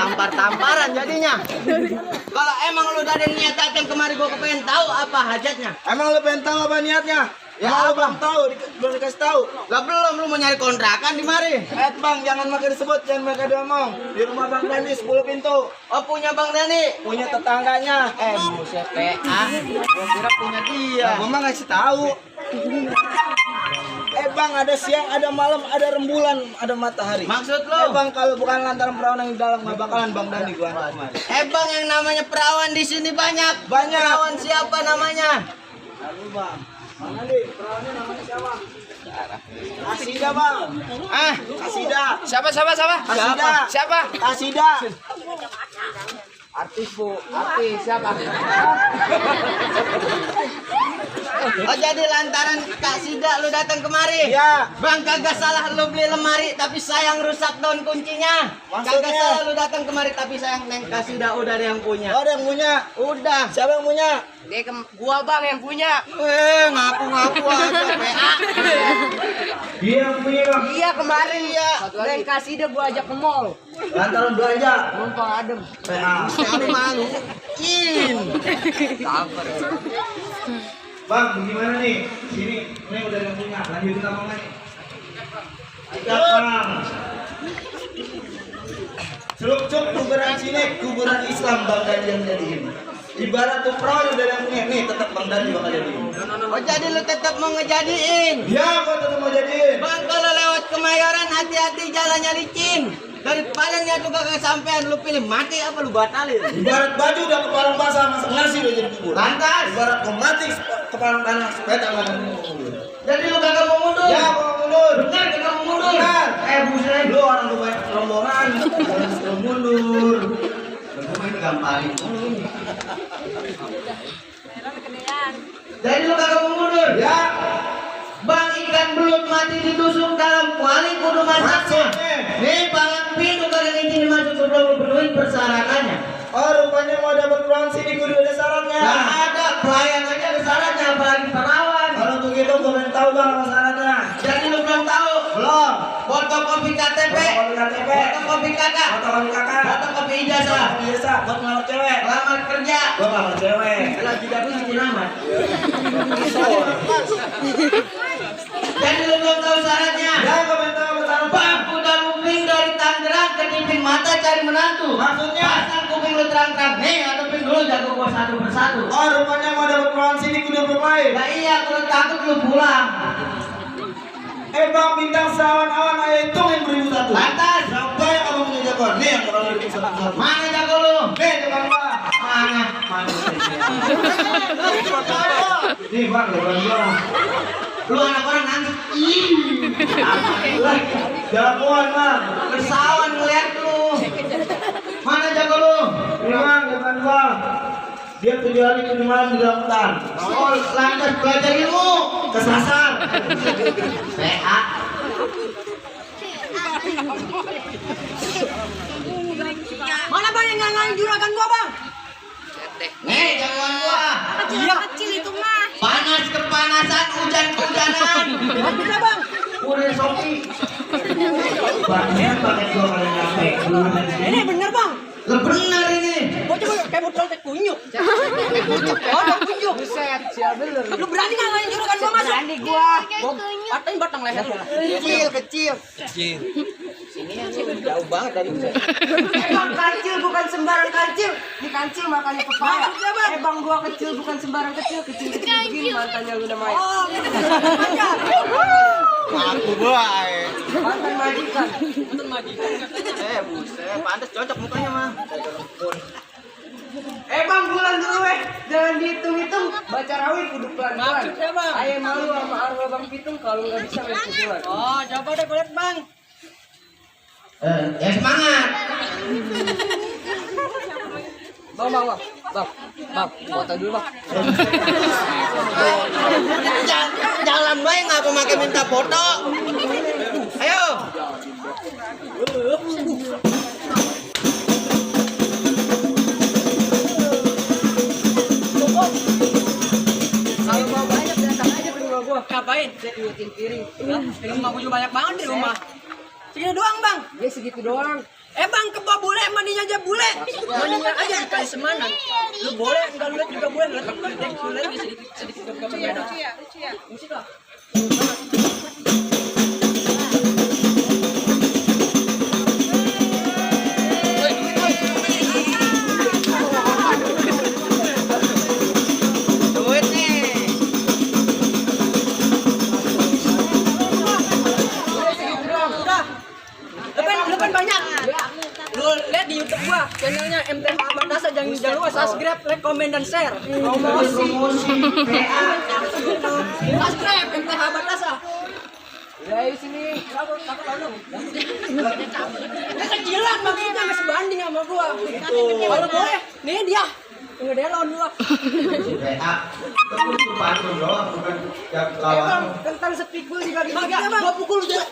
tampar-tamparan jadinya. Kalau emang lu udah ada niat datang kemari, gua kepengen tahu apa hajatnya. Emang lu pengen tahu apa niatnya? Ya, Emang lu apa? belum tahu, belum dikasih tahu. Lah belum, lu mau nyari kontrakan di mari. Bang, jangan makin disebut, jangan makin diomong. Di rumah Bang Dani 10 pintu. Oh, punya Bang Dani. Punya tetangganya. Buset PA. Gua kira punya dia. Gua mah ngasih tahu. Bang, ada siang, ada malam, ada rembulan, ada matahari. Maksud lu? Bang, kalau bukan lantaran perawan yang di dalam nggak bakalan Bang Dani gua antar kemari. Bang, yang namanya perawan di sini banyak. Banyak. Perawan siapa namanya? Lalu Bang, Bang Dani, perawannya namanya siapa? Kasida Bang. Kasida. Siapa? Siapa? Kasida. Artis Bu, artis siapa? Oh, jadi lantaran Kak Sida lu datang kemari? Iya. Bang, kagak salah lu beli lemari tapi sayang rusak daun kuncinya. Maksudnya? Kagak salah lu datang kemari tapi sayang Neng Kak Sida udah ada yang punya. Oh, ada yang punya. Udah. Siapa yang punya? Gua Bang yang punya. Ngaku-ngaku aja PA. Dia yang punya Bang. Iya kemarin ya. Dan kasih dia gua ajak ke mall. Lantaran belanja. Numpang adem. Kami malu. Bang, gimana nih? Sini, ini udah yang punya. Lanjutin apa lagi? Bang. Celuk-celuk kuburan sini, kuburan Islam Bang Dani yang jadiin. Ibarat tuh perawan udah yang punya. Nih, tetap Bang Dani bakal jadiin. Oh, jadi lu tetap mau ngejadiin? Ya, gua tetap mau jadiin. Bang, kalau lewat Kemayoran hati-hati jalannya licin. Daripada niat lu kagak sampean, lu pilih mati apa lu batalin? Ibarat baju udah kepala basah, masa nasi udah jadi kubur. Lantas. Ibarat kau mati kepala tanah, sepeda nggak mau mundur. Jadi lu kagak mau mundur? Ya, mau mundur. Benar kagak mau mundur? Benar. Buset. Lu orang lu banyak rombongan, harus mundur. Ini gampangin. Jadi lu kagak mau mundur? Ya, Bang, ikan belut mati ditusuk dalam kuali kudu masaknya. Nih, pangan pintu kagak izin dimasuk sudah lu penuhin persyaratannya. oh rupanya mau dapat perawan sini kudu ada syaratnya. Gak ada, pelayan aja ada syaratnya, apalagi perawan. Kalau untuk itu gue pengen tahu Bang apa syaratnya. Jadi lu belum tahu? Belum. Fotokopi KTP, Fotokopi KTP, fotokopi kakak, fotokopi kakak, fotokopi ijazah, biasa buat ngelamar cewek. lamar kerja. Gua ngelamar cewek. Kalau tidak bisa dilamar. Jadi lu belum tahu syaratnya? Ya, gue pengen tahu apa syaratnya. Bang, udah luping dari Tangerang ke Diping Mata cari menantu. Maksudnya? Pasang kuping lu terang-terang. Nih, hadapin dulu jago gua satu persatu. Oh rupanya mau dapat perawan sini kudu bermain. Nah iya, kalau takut lu pulang. Bang, bintang sawan-awan ayo hitungin beribu satu. Lantas. Siapa yang kamu punya jagoan? Nih yang bakal beribu satu. Mana jago lu? Nih jagoan gua. Mana? Nih Bang, jagoan gua. Lu anak orang nangis. Jagoan Bang. Kesawan ngeliat lu. Mana jago lu? Ini Bang, jagoan gua. Dia 7 hari 7 malam di dalam hutan. Oh, lantas belajar ilmu. Kesasar. PA. Mana Bang yang ngangangin juragan gua Bang? Nih, jagoan gua. Kecil itu mah. Panas kepanasan, hujan kehujanan. Bisa Bang. Udah Sofi. Banyak banget gua kali nyampe. Ini bener Bang. Lah benar ini. Gua coba kayak botol teh kunyuk. Oh, teh kunyuk. Buset, sial bener. Lu berani ngangangin juragan gua masuk? Berani gua. Gua patain batang leher. Kecil. Jauh banget dari sini. Bang kancil bukan sembarang kancil. Di kancil makanya pepaya. Bang gua kecil bukan sembarang kecil. Kecil begini mantannya lu namanya. Oh, gitu. Aku boy. Mantan majikan. Buset, pantas cocok mukanya mah. Bang bulan dulu jangan dihitung-hitung. Baca rawi kudu pelan-pelan. Ayo malu sama arwah Bang Pitung kalau nggak bisa main pukulan. Oh, coba deh kulit Bang. Ya semangat. Bang, foto dulu Bang. Jalan bae ngapa pakai minta foto. Ayo. Kalau mau banyak datang aja ke rumah gua. Ngapain? Saya ingetin piring. Di rumah gua juga banyak banget di rumah. Segini doang Bang. Ya segitu doang. Bang, ke bawah boleh mandinya aja Komen aja dikasih semana. Lu boleh, enggak lu lihat juga boleh. Lu lihat sedikit berbeda. Musik lah. Lepen banyak. Lu lihat di YouTube gua, channelnya MTH Amatasa, jangan lupa subscribe, like, komen dan share. Promosi PA. Subscribe MTH Amatasa. Dari sini, kecilan maksudnya nggak sebanding sama gua. Kalau boleh, nih dia. Enggak dia lawan gua. PA. Kamu cuma doang, bukan yang lawan. Kentang sepikul dibagi-bagi, gua pukul dia.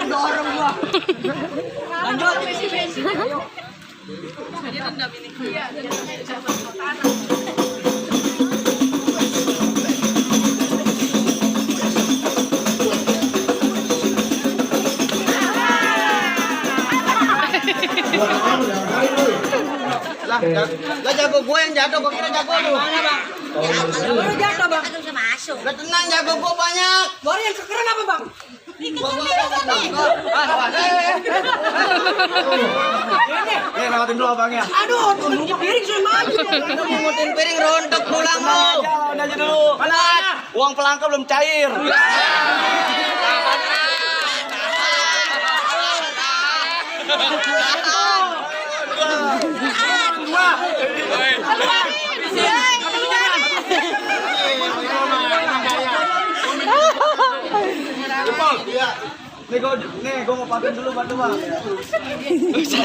Dorong gua. Lanjut. Lah jago gue yang jatuh, kok kira jago lu. Mana, Bang? Baru jatuh, Bang. Lah tenang, jago gue banyak. Baru yang keren apa, Bang? Lewatin dulu abangnya. Aduh, tuh piring sudah maju. Lu mungutin piring rontok pulang lu. Lawan aja dulu. Mana? Uang pelangka belum cair. Nih gue mau pakai dulu batu bang.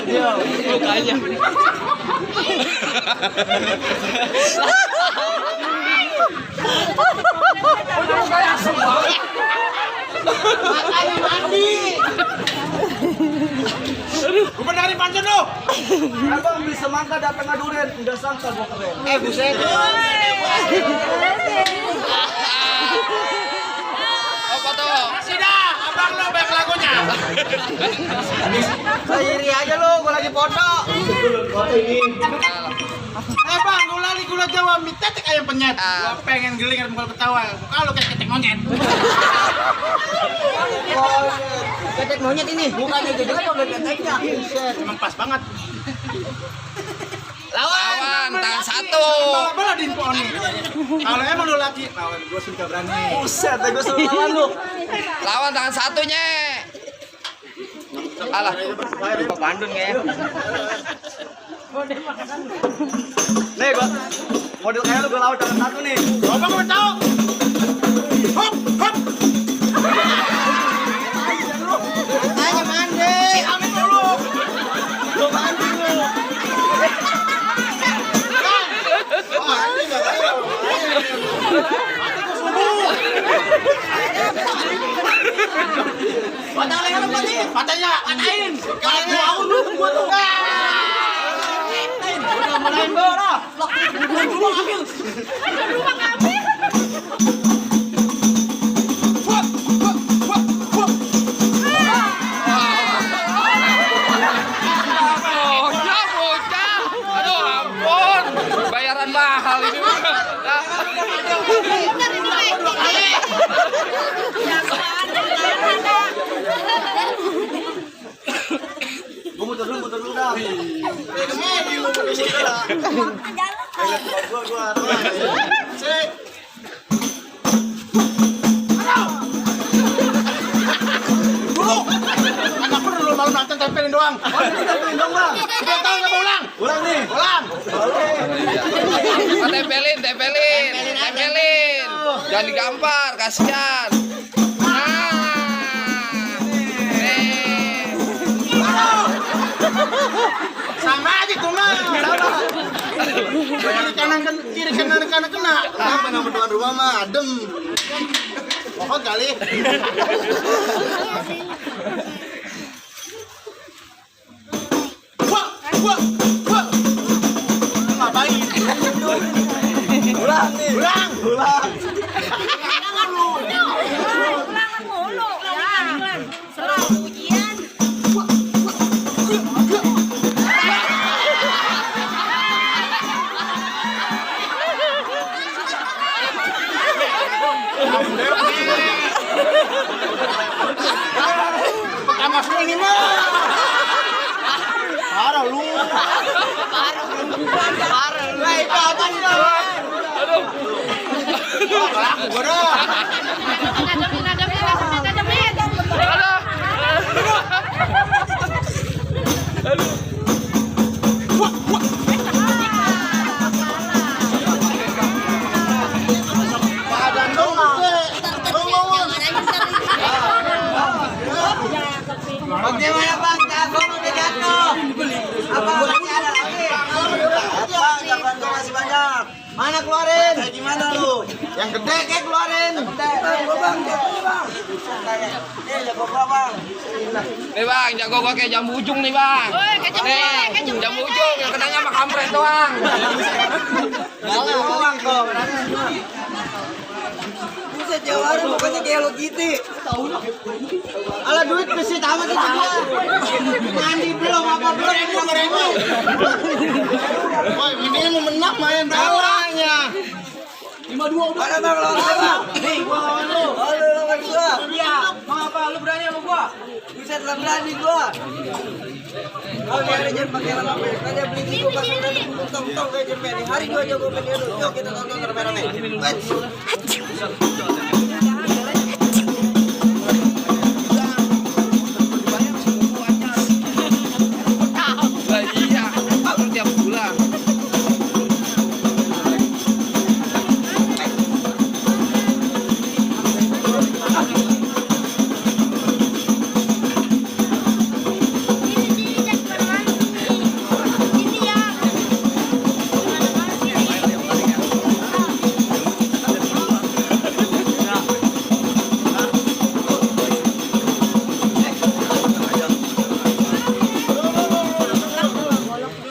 Dia mukanya. Makanya mandi. Gue benerin pancen lo. Abang beli semangka datang ngadurin, udah sangka gue keren. Buset. Apa tuh? Sudah, abang lo baik lagunya. Iri aja lo, gue lagi foto. Foto ini. Bang, gula Jawa mie tetek ayam penyet. Gua pengen gelingan muka ketawa. Kalau kayak ketek monyet. Ketek monyet ini. Bukannya juga dong keteknya. Emang pas banget. Lawan tangan satu. Bala di info nih. Kalau emang lu laki, lawan gua suka berani. Buset, gue suruh lawan lu. Lawan tangan satunya. Alah, Pak Bandung ya. Nih gua model kayak lu gue lawan tangan satu nih. Coba gua tahu. Hop, hop. Ayo mandi. Amin dulu. Lu mandi lu. Patah leher apa nih? Patahnya, patahin. Kalau mau lu gua tuh. Udah mulai bola. Gua ambil. Kemedi lu. Gua. Sik. Dulu. Anak perlu malu nonton tempelin doang. Oh, tempelin doang, Bang. Udah tahu enggak mau ulang? Ulang nih. Ulang. Oh, tempelin. Jangan digampar, kasihan. Sama aja tuh mah. Sama. Kiri kanan kena. Kenapa nama tuan rumah mah adem. Pokok kali. Wah. Ngapain? Ulang nih. Ulang. Ulangan mulu. Ya. Selalu ujian. Pertama ini mah. Parah lu. Baik apa sih? Aduh. Aku dah. Bagaimana Bang? Jagung udah jatuh. Apa masih ada lagi? Jagoan masih banyak. Mana keluarin? Kayak gimana lu? Yang gede kayak keluarin. Bang. Nih, jago gua, Bang. Nih bang, jago gua kayak jambu ujung nih bang. Nih, jambu ujung yang kenanya sama kampret doang. Bang kok. Bisa jawarin pokoknya kayak lo gitu. Ala duit besi tamat itu gua. Mandi belum apa belum ini mereka. Woi, ini mau menang main belakangnya. 5-2 udah. Ada Bang lawan gua. Nih gua lawan lu. Oh lu lawan gua. Iya. Mau apa lu berani sama gua? Bisa lah berani gua. Oh biar aja pakai lama aja beli gitu pasang dan tong kayak jempet. Hari gua jago pakai dulu. Yuk kita tonton rame-rame. Lah iya, aku tiap bulan.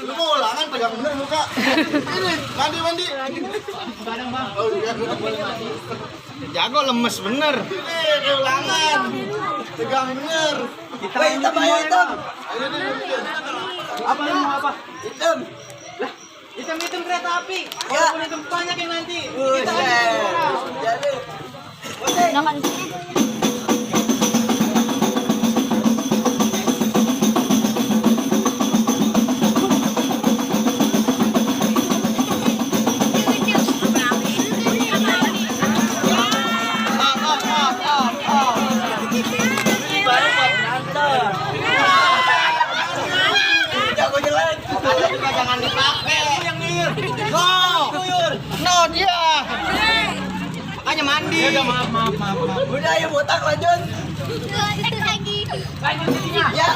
Lu mau ulangan pegang bener muka. Ini, mandi. Oh iya. Jago lemes bener. Ini ulangan. Pegang bener. Hitam ayo hitam. Apa ini mau apa? Hitam. Hitam kereta api. Ya. Walaupun itu banyak yang nanti. Buset. Jadi. Jago jelek. Ada juga jangan dipakai. No dia. Makanya mandi. Udah maaf. Udah ayo botak lanjut. Itu lagi. Ya,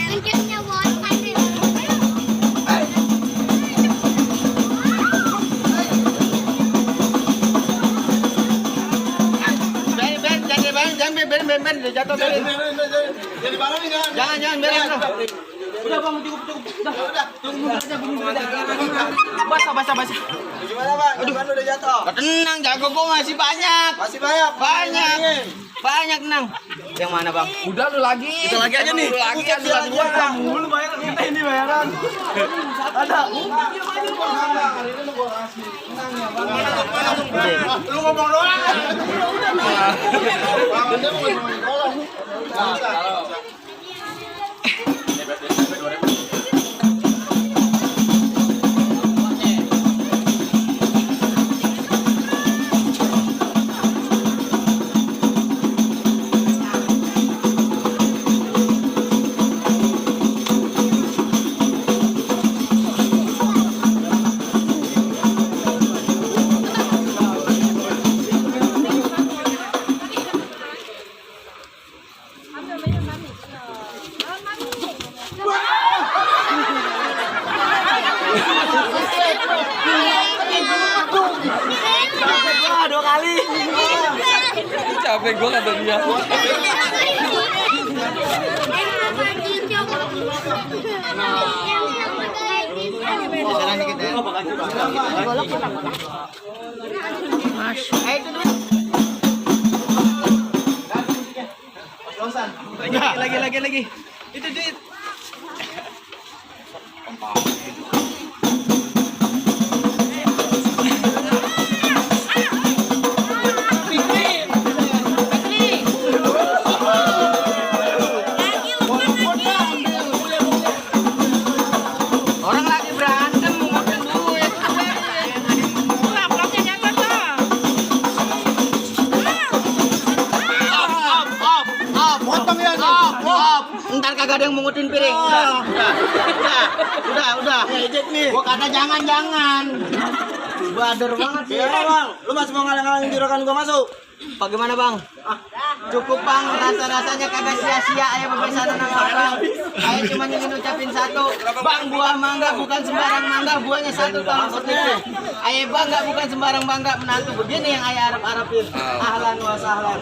Lanjutnya buat Ben, udah jatuh Ben. Jadi bangun nih jangan. Jangan Ben. Udah Bang, cukup. Udah. Tunggu aja bunyi aja. Basah. Gimana, Bang? Jagoan udah jatuh. Tenang, jago gua masih banyak. Masih banyak. Banyak nang. Yang mana Bang? Udah lu lagi. Kita lagi aja nih. Lu lagi Bukan ada gua, Bang. Mulu bayaran kita ini bayaran. Ada. Lu ngomong doang. Udah mau ngomong. Capek gua kata dia. Lagi. Itu duit. Orang lagi berantem mau makan duit. Potong ya. Ntar kagak ada yang mengutin piring. Udah. Gua kata jangan. Bader banget sih. Bang, lu masih mau ngalang-ngalangin juragan gua masuk? Bagaimana bang? Cukup bang, rasa-rasanya kagak sia-sia ayah bebesanan sama abang. Ayah cuma ingin ucapin satu, bang buah mangga bukan sembarang mangga, buahnya satu tolong setuju. Ayah bangga bukan sembarang bangga menantu begini yang ayah harap-harapin. Ahlan wa sahlan.